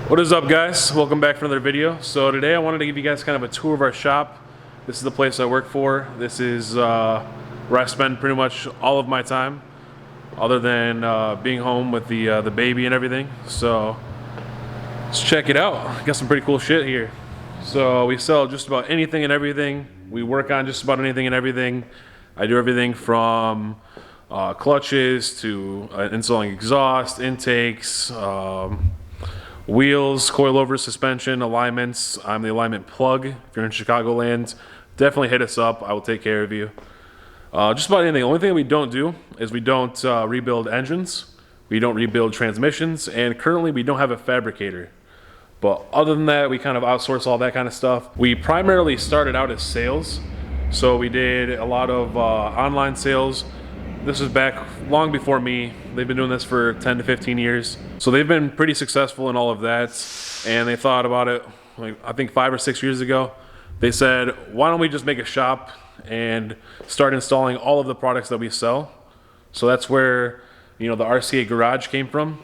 What is up, guys? Welcome back for another video. So today I wanted to give you guys kind of a tour of our shop. This is the place I work for. This is where I spend pretty much all of my time, other than being home with the baby and everything. So let's check it out. Got some pretty cool shit here. So we sell just about anything and everything. We work on just about anything and everything. I do everything from clutches to installing exhaust, intakes, wheels, coilover suspension, alignments. I'm the alignment plug. If you're in Chicagoland, definitely hit us up. I will take care of you. Just about anything. The only thing we don't do is we don't rebuild engines. We don't rebuild transmissions. And currently we don't have a fabricator. But other than that, we kind of outsource all that kind of stuff. We primarily started out as sales. So we did a lot of online sales. This was back long before me. They've been doing this for 10 to 15 years. So they've been pretty successful in all of that. And they thought about it, like, I think 5 or 6 years ago. They said, why don't we just make a shop and start installing all of the products that we sell? So that's where, you know, the RCA garage came from.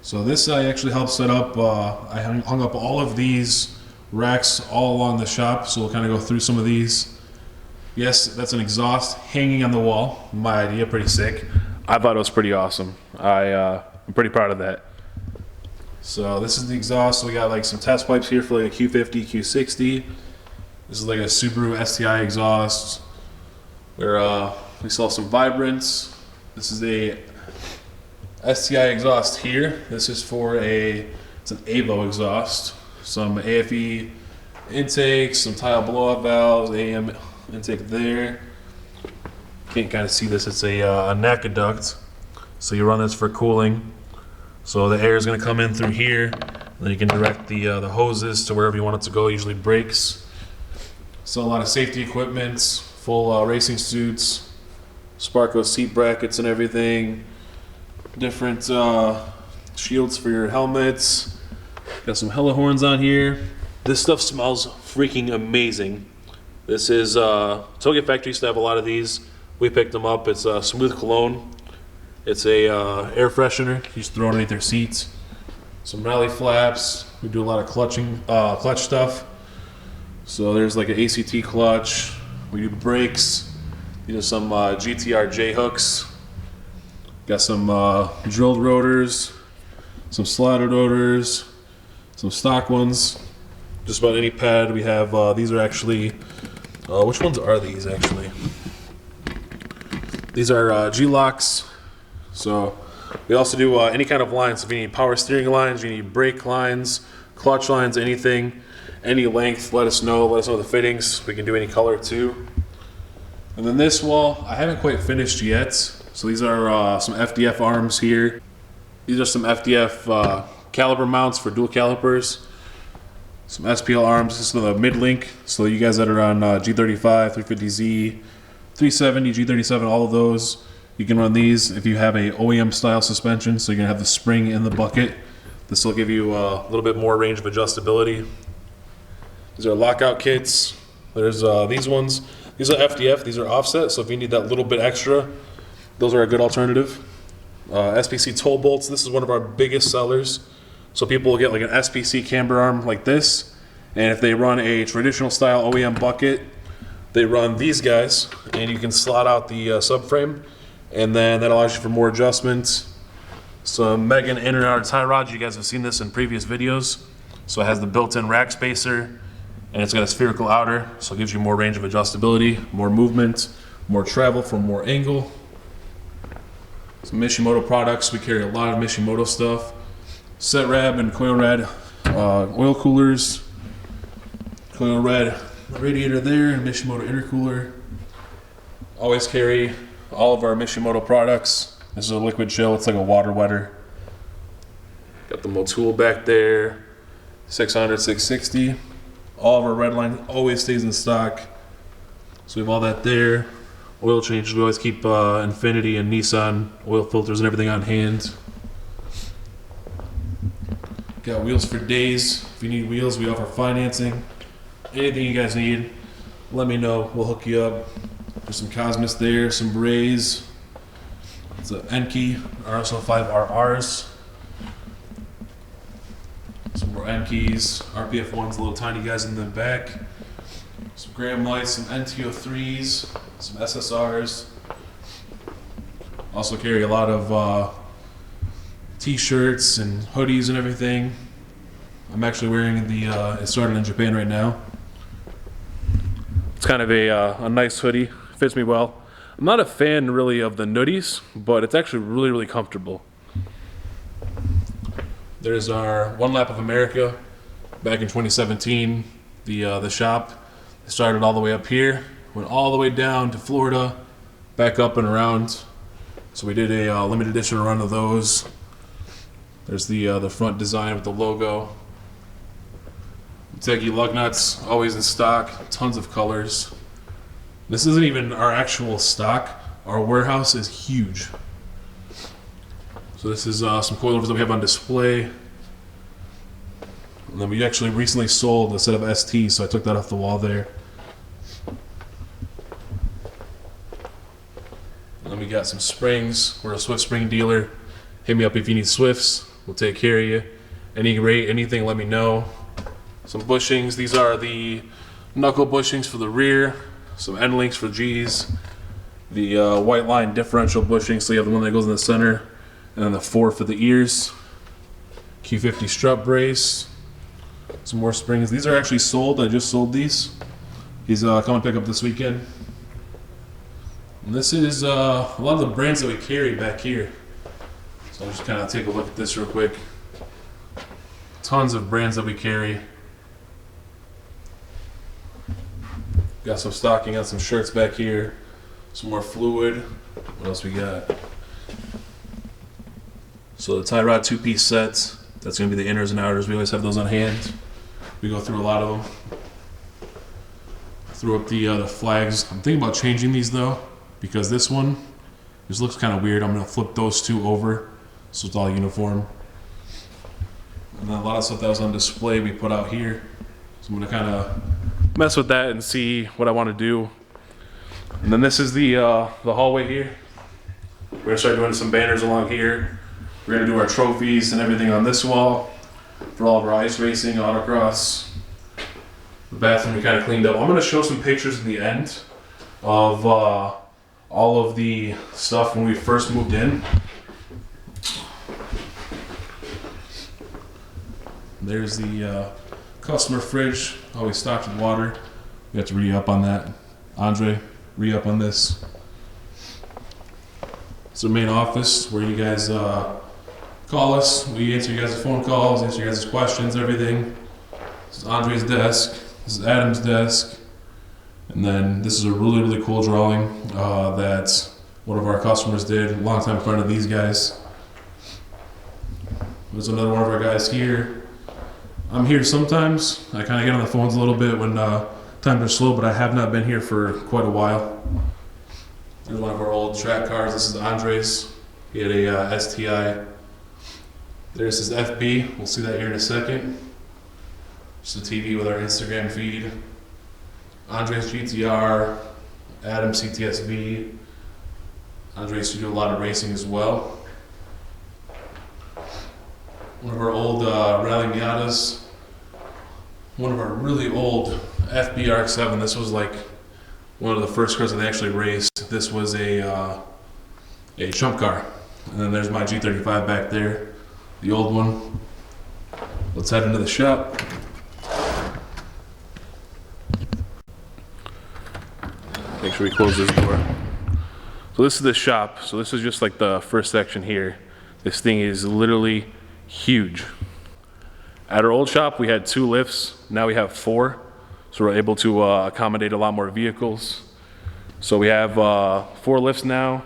So this I actually helped set up. I hung up all of these racks all along the shop. So we'll kind of go through some of these. Yes, that's an exhaust hanging on the wall. My idea, pretty sick. I thought it was pretty awesome. I'm pretty proud of that. So this is the exhaust. So we got like some test pipes here for like a Q50, Q60. This is like a Subaru STI exhaust where we sell some vibrants. This is a STI exhaust here. This is for it's an Avo exhaust. Some AFE intakes, some tile blowout valves, AM intake there. Can't kind of see this. It's a NACA duct. So you run this for cooling. So the air is going to come in through here. And then you can direct the hoses to wherever you want it to go. Usually brakes. So a lot of safety equipment, full racing suits, Sparco seat brackets and everything. Different shields for your helmets. Got some hella horns on here. This stuff smells freaking amazing. This is Toge Factory used to have a lot of these. We picked them up. It's a smooth cologne. It's a air freshener. You just throw it underneath their seats. Some rally flaps. We do a lot of clutch stuff. So there's like an ACT clutch. We do brakes. These are some GTR J hooks. Got some drilled rotors, some slotted rotors, some stock ones. Just about any pad we have. These are actually, which ones are these actually? These are G-locks. So we also do any kind of lines. If you need power steering lines, you need brake lines, clutch lines, anything, any length, let us know. Let us know the fittings. We can do any color too. And then this wall, I haven't quite finished yet. So these are some FDF arms here. These are some FDF caliper mounts for dual calipers. Some SPL arms. This is the mid-link. So you guys that are on G35, 350Z, 370, G37, all of those, you can run these if you have a OEM style suspension. So you're gonna have the spring in the bucket. This will give you a little bit more range of adjustability. These are lockout kits. There's these ones. These are FDF. These are offset. So if you need that little bit extra, those are a good alternative. SPC toll bolts. This is one of our biggest sellers. So people will get like an SPC camber arm like this, and if they run a traditional style OEM bucket, they run these guys, and you can slot out the subframe, and then that allows you for more adjustments. Some Megan inner and outer tie rods. You guys have seen this in previous videos. So it has the built-in rack spacer, and it's got a spherical outer, so it gives you more range of adjustability, more movement, more travel from more angle. Some Mishimoto products. We carry a lot of Mishimoto stuff. Set Rab and Coil Rad oil coolers. Coil Rad radiator there, Mishimoto intercooler. Always carry all of our Mishimoto products. This is a liquid chill. It's like a water wetter. Got the Motul back there. 600, 660. All of our red line always stays in stock. So we have all that there. Oil changes. We always keep Infiniti and Nissan oil filters and everything on hand. Got wheels for days. If you need wheels, we offer financing. Anything you guys need, let me know. We'll hook you up. There's some Cosmos there, some Brays. It's an Enki RSO5RRs. Some more M keys, RPF ones, little tiny guys in the back. Some Graham lights, some NTO3s, some SSRs. Also carry a lot of t-shirts and hoodies and everything. I'm actually wearing the it started in Japan right now. It's kind of a nice hoodie, fits me well. I'm not a fan really of the hoodies, but it's actually really comfortable. There's our One Lap of America back in 2017. The shop started all the way up here, went all the way down to Florida, back up and around. So we did a limited edition run of those. There's the front design with the logo. Motegi lug nuts, always in stock, tons of colors. This isn't even our actual stock. Our warehouse is huge. So this is some coilovers that we have on display. And then we actually recently sold a set of STs, so I took that off the wall there. And then we got some springs. We're a Swift spring dealer. Hit me up if you need Swifts. We'll take care of you. Any rate, anything, let me know. Some bushings. These are the knuckle bushings for the rear. Some end links for G's. The white line differential bushing, so you have the one that goes in the center. And then the 4 for the ears. Q50 strut brace. Some more springs. These are actually sold. I just sold these. He's coming to pick up this weekend. And this is a lot of the brands that we carry back here. So I'll just kind of take a look at this real quick. Tons of brands that we carry. Got some stocking on some shirts back here. Some more fluid. What else we got? So the tie rod 2-piece sets. That's going to be the inners and outers. We always have those on hand. We go through a lot of them. Threw up the flags. I'm thinking about changing these though, because this one just looks kind of weird. I'm going to flip those two over so it's all uniform. And then a lot of stuff that was on display we put out here. So I'm going to kind of mess with that and see what I want to do. And then this is the hallway here. We're going to start doing some banners along here. We're going to do our trophies and everything on this wall for all of our ice racing, autocross. The bathroom we kind of cleaned up. I'm going to show some pictures at the end of all of the stuff when we first moved in. There's the customer fridge, always stocked with water. We have to re-up on that. Andre, re-up on this. It's our main office where you guys call us. We answer you guys' phone calls, answer you guys' questions, everything. This is Andre's desk. This is Adam's desk. And then this is a really cool drawing that one of our customers did a long time in front of these guys. There's another one of our guys here. I'm here sometimes. I kind of get on the phones a little bit when times are slow, but I have not been here for quite a while. There's one of our old track cars. This is Andre's. He had a STI. There's his FB. We'll see that here in a second. Just a TV with our Instagram feed. Andre's GTR. Adam's CTSV. Andre used to do a lot of racing as well. One of our old Rally Miatas. One of our really old FB RX-7. This was like one of the first cars that they actually raced. This was a chump car. And then there's my G35 back there, the old one. Let's head into the shop. Make sure we close this door. So this is the shop. So this is just like the first section here. This thing is literally huge. At our old shop, we had 2 lifts. Now we have 4. So we're able to accommodate a lot more vehicles. So we have 4 lifts now,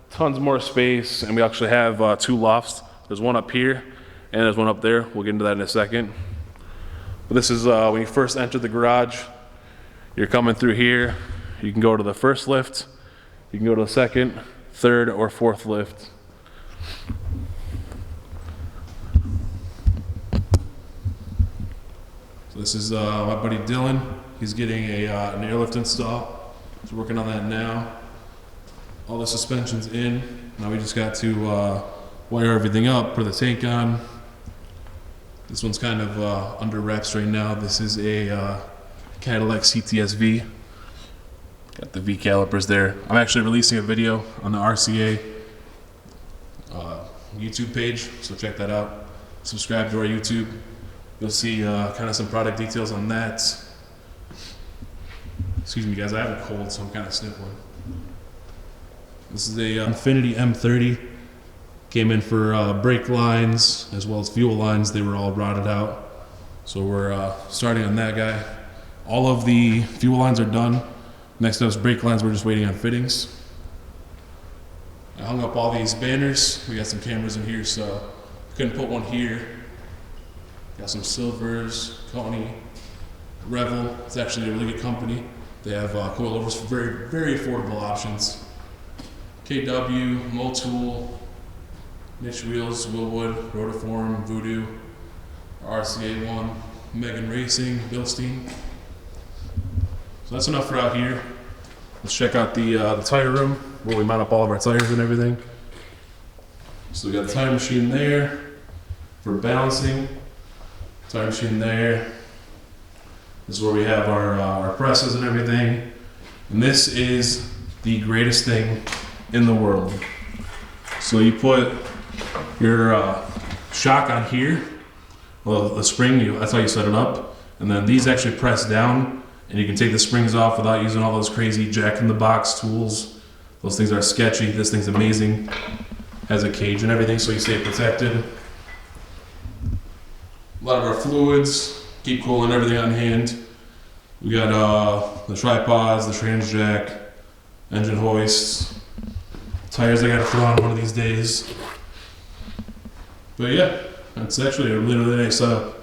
tons more space, and we actually have 2 lofts. There's one up here, and there's one up there. We'll get into that in a second. But this is when you first enter the garage. You're coming through here. You can go to the first lift. You can go to the second, third, or fourth lift. So this is my buddy Dylan. He's getting an airlift install. He's working on that now. All the suspension's in. Now we just got to wire everything up, put the tank on. This one's kind of under wraps right now. This is a Cadillac CTS-V. Got the V calipers there. I'm actually releasing a video on the RCA YouTube page, so check that out. Subscribe to our YouTube. You'll see kind of some product details on that. Excuse me guys, I have a cold, so I'm kind of sniffling. This is a Infiniti M30. Came in for brake lines as well as fuel lines. They were all rotted out. So we're starting on that guy. All of the fuel lines are done. Next up is brake lines. We're just waiting on fittings. I hung up all these banners. We got some cameras in here, so couldn't put one here. Got some Silvers, Coney, Revel. It's actually a really good company. They have coilovers for very, very affordable options. KW, Motul, Niche Wheels, Willwood, Rotiform, Voodoo, RCA1, Megan Racing, Bilstein. So that's enough for out here. Let's check out the tire room where we mount up all of our tires and everything. So we got the tire machine there for balancing. Tire machine there. This is where we have our presses and everything. And this is the greatest thing in the world. So you put your shock on here. Well, the spring, that's how you set it up. And then these actually press down, and you can take the springs off without using all those crazy jack-in-the-box tools. Those things are sketchy. This thing's amazing. Has a cage and everything, so you stay protected. A lot of our fluids, keep cool and everything on hand. We got the tripods, the trans jack, engine hoists, tires I gotta throw on one of these days. But yeah, it's actually a really, really nice setup.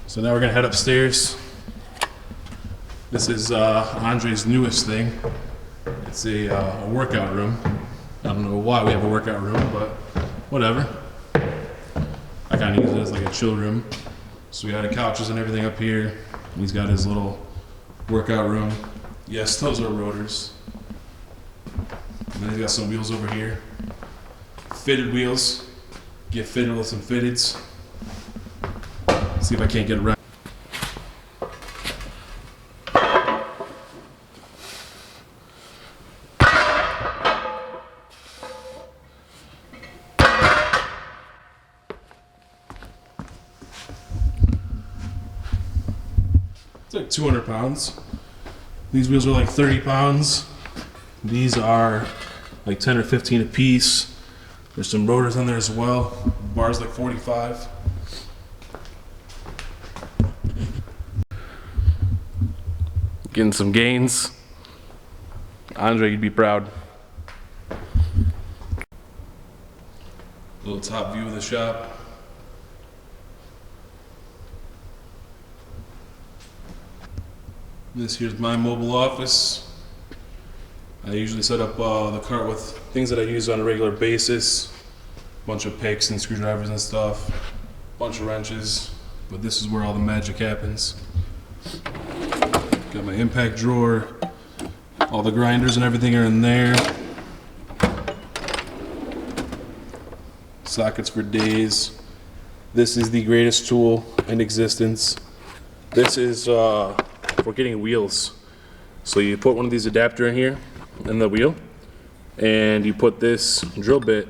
So now we're gonna head upstairs. This is Andre's newest thing. It's a workout room. I don't know why we have a workout room, but whatever. I kind of use it as like a chill room. So we got the couches and everything up here. He's got his little workout room. Yes, those are rotors. And then he's got some wheels over here. Fitted wheels. Get fitted with some fitteds. See if I can't get around. It's like 200 pounds. These wheels are like 30 pounds. These are like 10 or 15 a piece. There's some rotors on there as well. Bar's like 45. Getting some gains. Andre, you'd be proud. Little top view of the shop. This here's my mobile office. I usually set up the cart with things that I use on a regular basis. Bunch of picks and screwdrivers and stuff. Bunch of wrenches. But this is where all the magic happens. Got my impact drawer. All the grinders and everything are in there. Sockets for days. This is the greatest tool in existence. This is for getting wheels. So you put one of these adapter in here, in the wheel, and you put this drill bit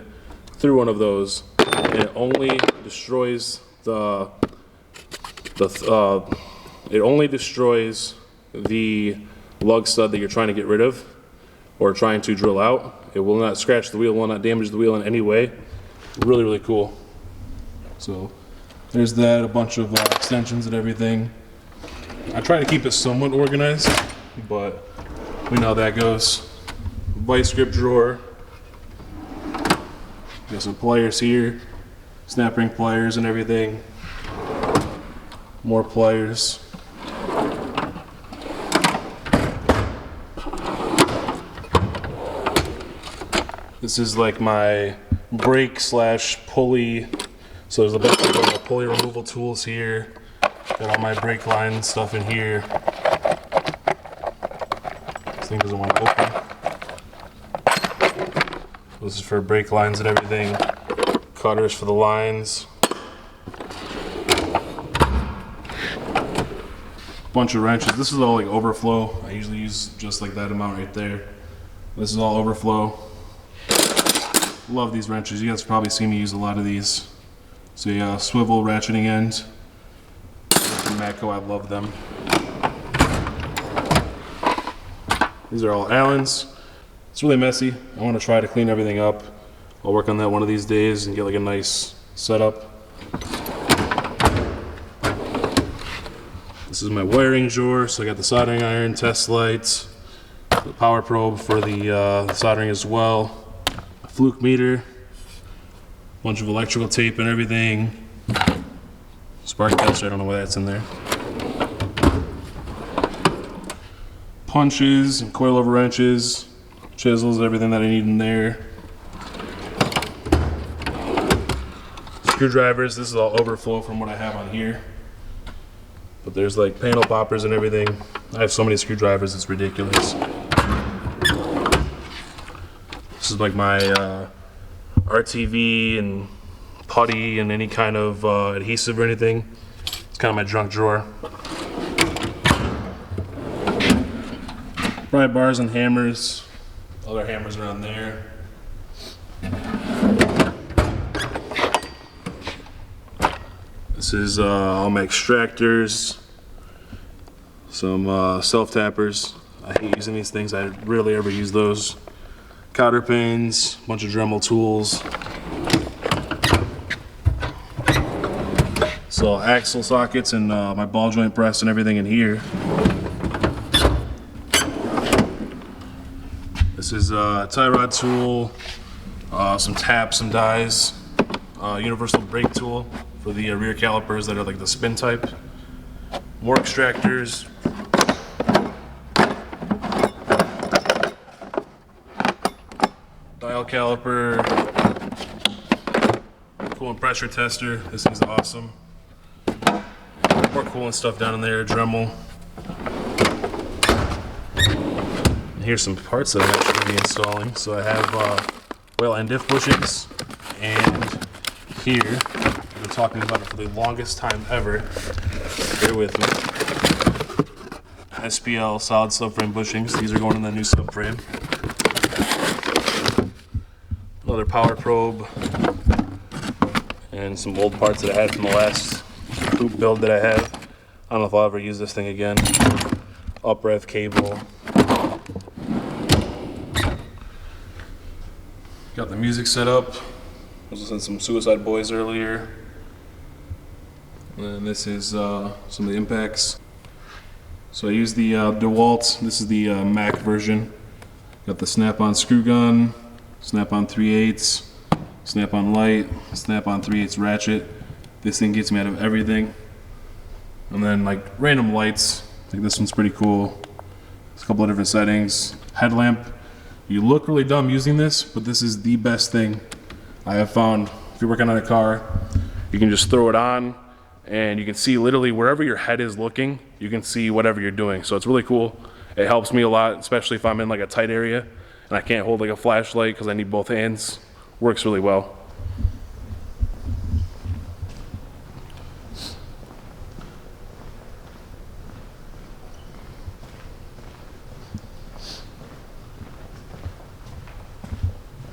through one of those, and it only destroys the lug stud that you're trying to get rid of or trying to drill out. It will not scratch the wheel, will not damage the wheel in any way. Really, really cool. So there's that, a bunch of extensions and everything. I try to keep it somewhat organized, but we know how that goes. Vice grip drawer. Got some pliers here, snap ring pliers and everything. More pliers. This is like my brake slash pulley. So there's a bunch of pulley removal tools here. Got all my brake line stuff in here. This thing doesn't want to open. This is for brake lines and everything. Cutters for the lines. Bunch of wrenches. This is all like overflow. I usually use just like that amount right there. This is all overflow. Love these wrenches. You guys probably see me use a lot of these. So yeah, swivel ratcheting end. From Matco, I love them. These are all Allens. It's really messy. I want to try to clean everything up. I'll work on that one of these days and get like a nice setup. This is my wiring drawer. So I got the soldering iron, test lights, the power probe for the soldering as well, a fluke meter, bunch of electrical tape and everything. Spark tester, I don't know why that's in there. Punches and coilover wrenches, chisels, everything that I need in there. Screwdrivers, this is all overflow from what I have on here. But there's like panel poppers and everything. I have so many screwdrivers, it's ridiculous. This is like my RTV and putty and any kind of adhesive or anything. It's kind of my junk drawer. Pry bars and hammers. Other hammers are on there. This is all my extractors, some self-tappers. I hate using these things. I rarely ever use those. Cotter pins, bunch of Dremel tools. So axle sockets and my ball joint press and everything in here. This is a tie rod tool, some taps, some dies, universal brake tool for the rear calipers that are like the spin type. More extractors. Dial caliper. Coolant pressure tester. This thing's awesome. More coolant stuff down in there. Dremel. And here's some parts that I'm actually going to be installing. So I have whale and diff bushings, and here I've been talking about it for the longest time ever. Bear with me. SPL solid subframe bushings. These are going in the new subframe. Another power probe, and some old parts that I had from the last hoop build that I have. I don't know if I'll ever use this thing again. Up rev cable. Got the music set up. I was listening to some Suicide Boys earlier. And this is some of the impacts. So I use the DeWalt. This is the Mac version. Got the snap-on screw gun, snap-on 3/8, snap-on light, snap-on 3/8 ratchet. This thing gets me out of everything. And then like random lights. Like this one's pretty cool. There's a couple of different settings. Headlamp. You look really dumb using this, but this is the best thing I have found. If you're working on a car, you can just throw it on and you can see literally wherever your head is looking, you can see whatever you're doing. So it's really cool. It helps me a lot, especially if I'm in like a tight area and I can't hold like a flashlight because I need both hands. Works really well.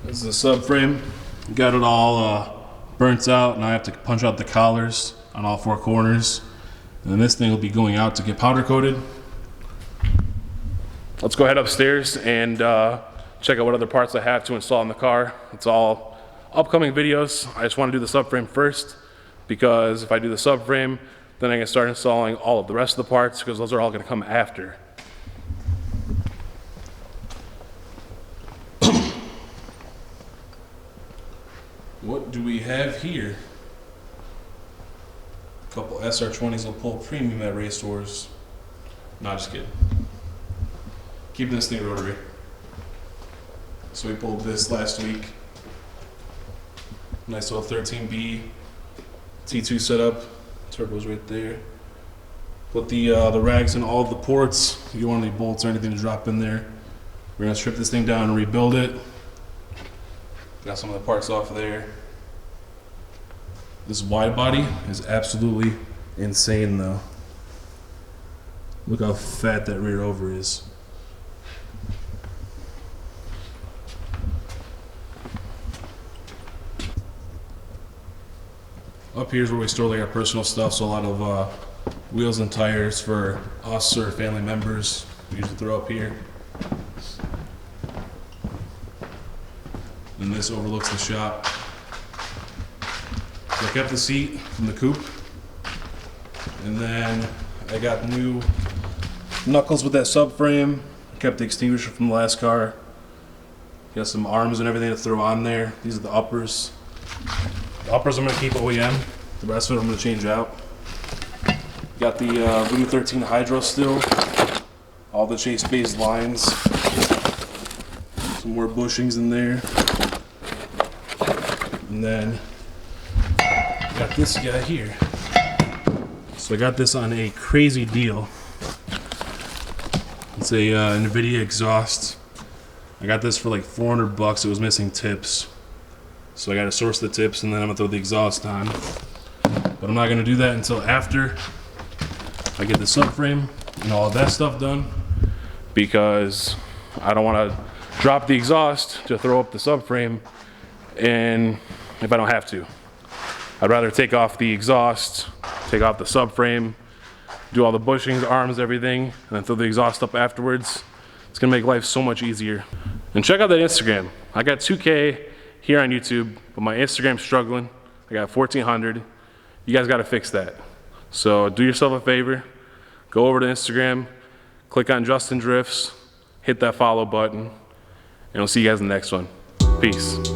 This is a subframe. Got it all burnt out. Now I have to punch out the collars on all four corners. And then this thing will be going out to get powder coated. Let's go head upstairs and check out what other parts I have to install in the car. It's all upcoming videos. I just want to do the subframe first because if I do the subframe, then I can start installing all of the rest of the parts because those are all going to come after. What do we have here? A couple SR20s will pull premium at race tours. Not just kidding. Keeping this thing rotary. So we pulled this last week. Nice little 13B T2 setup. Turbo's right there. Put the rags in all of the ports. If you want any bolts or anything to drop in there. We're gonna strip this thing down and rebuild it. Got some of the parts off there. This wide body is absolutely insane though. Look how fat that rear over is. Up here is where we store like our personal stuff, so a lot of wheels and tires for us or family members. We usually throw up here. And this overlooks the shop. So I kept the seat from the coupe. And then I got new knuckles with that subframe. Kept the extinguisher from the last car. Got some arms and everything to throw on there. These are the uppers. The uppers I'm going to keep OEM. The rest of it I'm going to change out. Got the Room 13 Hydro still. All the chase base lines. Some more bushings in there. And then got this guy here. So I got this on a crazy deal. It's a NVIDIA exhaust. I got this for like $400. It was missing tips. So I got to source the tips and then I'm going to throw the exhaust on. But I'm not going to do that until after I get the subframe and all of that stuff done. Because I don't want to drop the exhaust to throw up the subframe and if I don't have to. I'd rather take off the exhaust, take off the subframe, do all the bushings, arms, everything, and then throw the exhaust up afterwards. It's gonna make life so much easier. And check out that Instagram. I got 2K here on YouTube, but my Instagram's struggling. I got 1,400. You guys gotta fix that. So do yourself a favor, go over to Instagram, click on Justin Drifts, hit that follow button, and I'll see you guys in the next one. Peace.